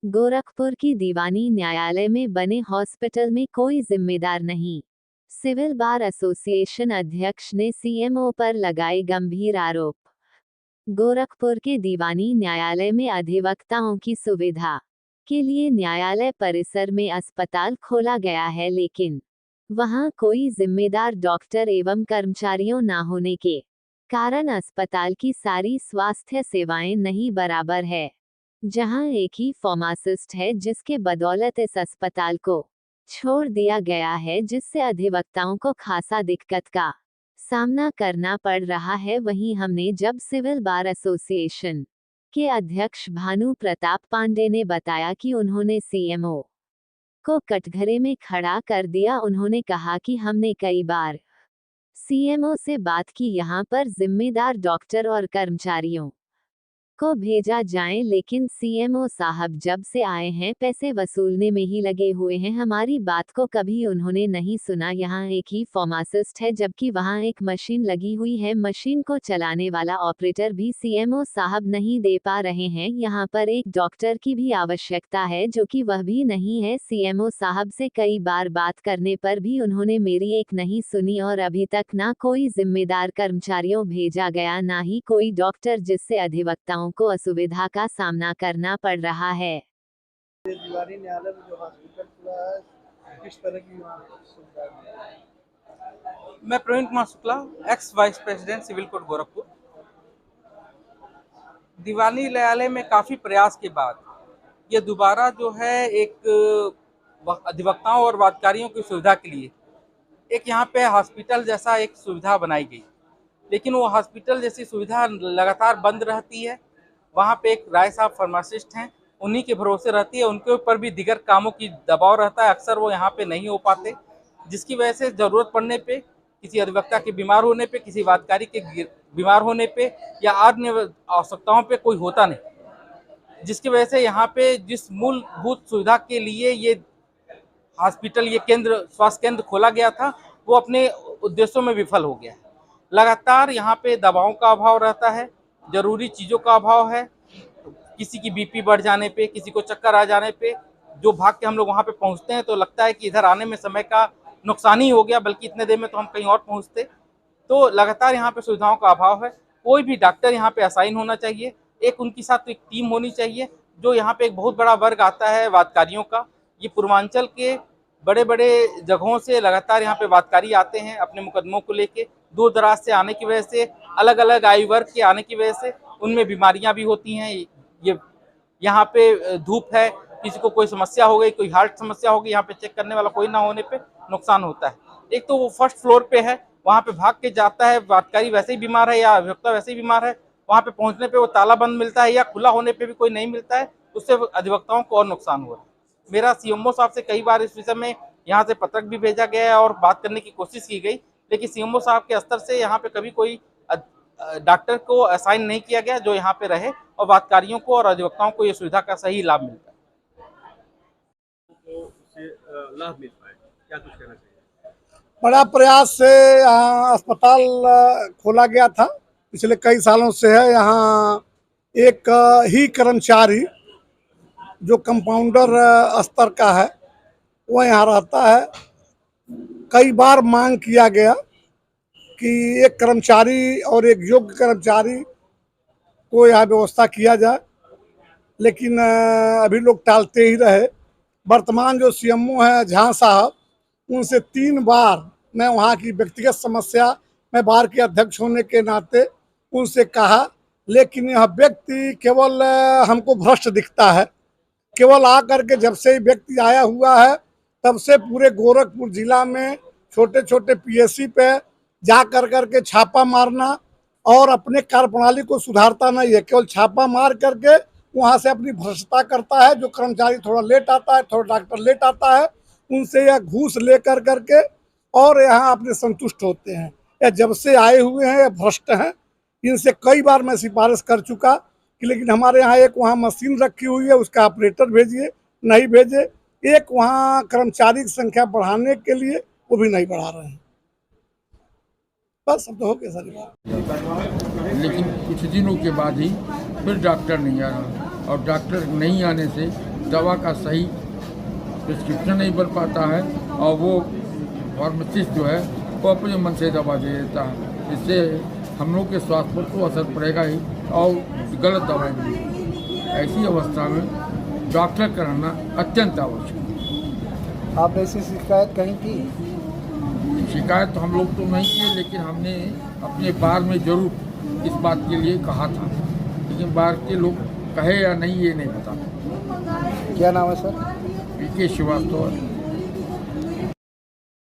गोरखपुर की दीवानी न्यायालय में बने हॉस्पिटल में कोई जिम्मेदार नहीं। सिविल बार एसोसिएशन अध्यक्ष ने सीएमओ पर लगाए गंभीर आरोप। गोरखपुर के दीवानी न्यायालय में अधिवक्ताओं की सुविधा के लिए न्यायालय परिसर में अस्पताल खोला गया है, लेकिन वहां कोई जिम्मेदार डॉक्टर एवं कर्मचारियों न होने के कारण अस्पताल की सारी स्वास्थ्य सेवाएं नहीं बराबर है। जहां एक ही फार्मासिस्ट है, जिसके बदौलत इस अस्पताल को छोड़ दिया गया है, जिससे अधिवक्ताओं को खासा दिक्कत का सामना करना पड़ रहा है। वहीं हमने जब सिविल बार एसोसिएशन के अध्यक्ष भानु प्रताप पांडे ने बताया कि उन्होंने सीएमओ को कटघरे में खड़ा कर दिया। उन्होंने कहा कि हमने कई बार सीएमओ से बात की, यहां पर जिम्मेदार डॉक्टर और कर्मचारियों को भेजा जाए, लेकिन सीएमओ साहब जब से आए हैं पैसे वसूलने में ही लगे हुए हैं। हमारी बात को कभी उन्होंने नहीं सुना। यहाँ एक ही फार्मासिस्ट है, जबकि वहाँ एक मशीन लगी हुई है। मशीन को चलाने वाला ऑपरेटर भी सीएमओ साहब नहीं दे पा रहे हैं। यहाँ पर एक डॉक्टर की भी आवश्यकता है, जो कि वह भी नहीं है। सीएमओ साहब से कई बार बात करने पर भी उन्होंने मेरी एक नहीं सुनी, और अभी तक ना कोई जिम्मेदार कर्मचारियों भेजा गया, ना ही कोई डॉक्टर, जिससे अधिवक्ताओं को असुविधा का सामना करना पड़ रहा है। दीवानी न्यायालय में जो हॉस्पिटल खुला है, किस तरह की सुविधा है? मैं Praveen Kumar Shukla, ex vice president civil court Gorakhpur. दीवानी न्यायालय में काफ़ी प्रयास के बाद ये दोबारा जो है एक अधिवक्ताओं और वादकारियों की सुविधा के लिए एक यहाँ पे हॉस्पिटल जैसा एक सुविधा बनाई गई, लेकिन वो हॉस्पिटल जैसी सुविधा लगातार बंद रहती है। वहाँ पे एक राय साहब फार्मासिस्ट हैं, उन्हीं के भरोसे रहती है। उनके ऊपर भी दीगर कामों की दबाव रहता है, अक्सर वो यहाँ पे नहीं हो पाते, जिसकी वजह से ज़रूरत पड़ने पे, किसी अधिवक्ता के बीमार होने पे, किसी वादकारी के बीमार होने पे या अन्य आवश्यकताओं पे कोई होता नहीं, जिसकी वजह से यहाँ पे जिस मूलभूत सुविधा के लिए ये हॉस्पिटल, ये केंद्र, स्वास्थ्य केंद्र खोला गया था, वो अपने उद्देश्यों में विफल हो गया है। लगातार यहाँ पे दवाओं का अभाव रहता है, जरूरी चीज़ों का अभाव है। किसी की बीपी बढ़ जाने पे, किसी को चक्कर आ जाने पे, जो भाग के हम लोग वहाँ पे पहुँचते हैं तो लगता है कि इधर आने में समय का नुकसान ही हो गया, बल्कि इतने देर में तो हम कहीं और पहुँचते। तो लगातार यहाँ पे सुविधाओं का अभाव है। कोई भी डॉक्टर यहाँ पे असाइन होना चाहिए, एक उनके साथ एक टीम होनी चाहिए। जो यहाँ पे एक बहुत बड़ा वर्ग आता है वादकारियों का, ये पूर्वांचल के बड़े बड़े जगहों से लगातार यहाँ पे वादकारी आते हैं अपने मुकदमों को लेके। दूर दराज से आने की वजह से, अलग अलग आयु वर्ग के आने की वजह से उनमें बीमारियां भी होती हैं। ये यहाँ पे धूप है, किसी को कोई समस्या हो गई, कोई हार्ट समस्या हो गई, यहाँ पे चेक करने वाला कोई ना होने पे नुकसान होता है। एक तो वो फर्स्ट फ्लोर पे है, वहाँ पे भाग के जाता है, वादकारी वैसे ही बीमार है या अधिवक्ता वैसे ही बीमार है, वहाँ पे पहुँचने पे वो ताला बंद मिलता है या खुला होने पे भी कोई नहीं मिलता है, उससे अधिवक्ताओं को और नुकसान हो रहा है। मेरा सीएमओ साहब से कई बार इस विषय में यहाँ से पत्रक भी भेजा गया है और बात करने की कोशिश की गई, लेकिन सीएमओ साहब के स्तर से यहाँ पे कभी कोई डॉक्टर को असाइन नहीं किया गया जो यहाँ पे रहे और वादकारियों को और अधिवक्ताओं को ये सुविधा का सही लाभ मिलता है। लाभ मिल पाए, क्या कुछ कहना चाहिए? बड़ा प्रयास से यहाँ अस्पताल खोला गया था, पिछले कई सालों से है। यहाँ एक ही कर्मचारी जो कंपाउंडर स्तर का है वो यहाँ रहता है। कई बार मांग किया गया कि एक कर्मचारी और एक योग्य कर्मचारी को यहाँ व्यवस्था किया जाए, लेकिन अभी लोग टालते ही रहे। वर्तमान जो सीएमओ है झा साहब, उनसे 3 बार मैं वहाँ की व्यक्तिगत समस्या, मैं बार के अध्यक्ष होने के नाते उनसे कहा, लेकिन यह व्यक्ति केवल हमको भ्रष्ट दिखता है। केवल आकर के जब से ही व्यक्ति आया हुआ है, तब से पूरे गोरखपुर जिला में छोटे छोटे पीएससी पे जा कर के छापा मारना और अपने कार्यप्रणाली को सुधारता नहीं है। केवल छापा मार करके वहाँ से अपनी भ्रष्टता करता है। जो कर्मचारी थोड़ा लेट आता है, थोड़ा डॉक्टर लेट आता है, उनसे यह घूस ले करके और यहाँ अपने संतुष्ट होते हैं। यह जब से आए हुए हैं, यह भ्रष्ट हैं। इनसे कई बार मैं सिफारिश कर चुका कि लेकिन हमारे यहाँ एक वहाँ मशीन रखी हुई है, उसका ऑपरेटर भेजिए, नहीं भेजे। एक वहाँ कर्मचारी की संख्या बढ़ाने के लिए वो भी नहीं बढ़ा रहे हैं। बस अब तो हो गया सारी बात। लेकिन कुछ दिनों के बाद ही फिर डॉक्टर नहीं आ रहा, और डॉक्टर नहीं आने से दवा का सही प्रिस्क्रिप्शन नहीं बन पाता है और वो फार्मासिस्ट जो है वो अपने मन से दवा दे देता है। इससे हम लोग के स्वास्थ्य पर तो असर पड़ेगा ही और गलत दवाएं मिलेंगी। ऐसी अवस्था में डॉक्टर कराना अत्यंत आवश्यक है। आपने ऐसी शिकायत कहीं की? शिकायत तो हम लोग तो नहीं किए, लेकिन हमने अपने बार में जरूर इस बात के लिए कहा था, लेकिन बार के लोग कहे या नहीं ये नहीं पता। क्या नाम है सर? पीके श्रीवास्तव।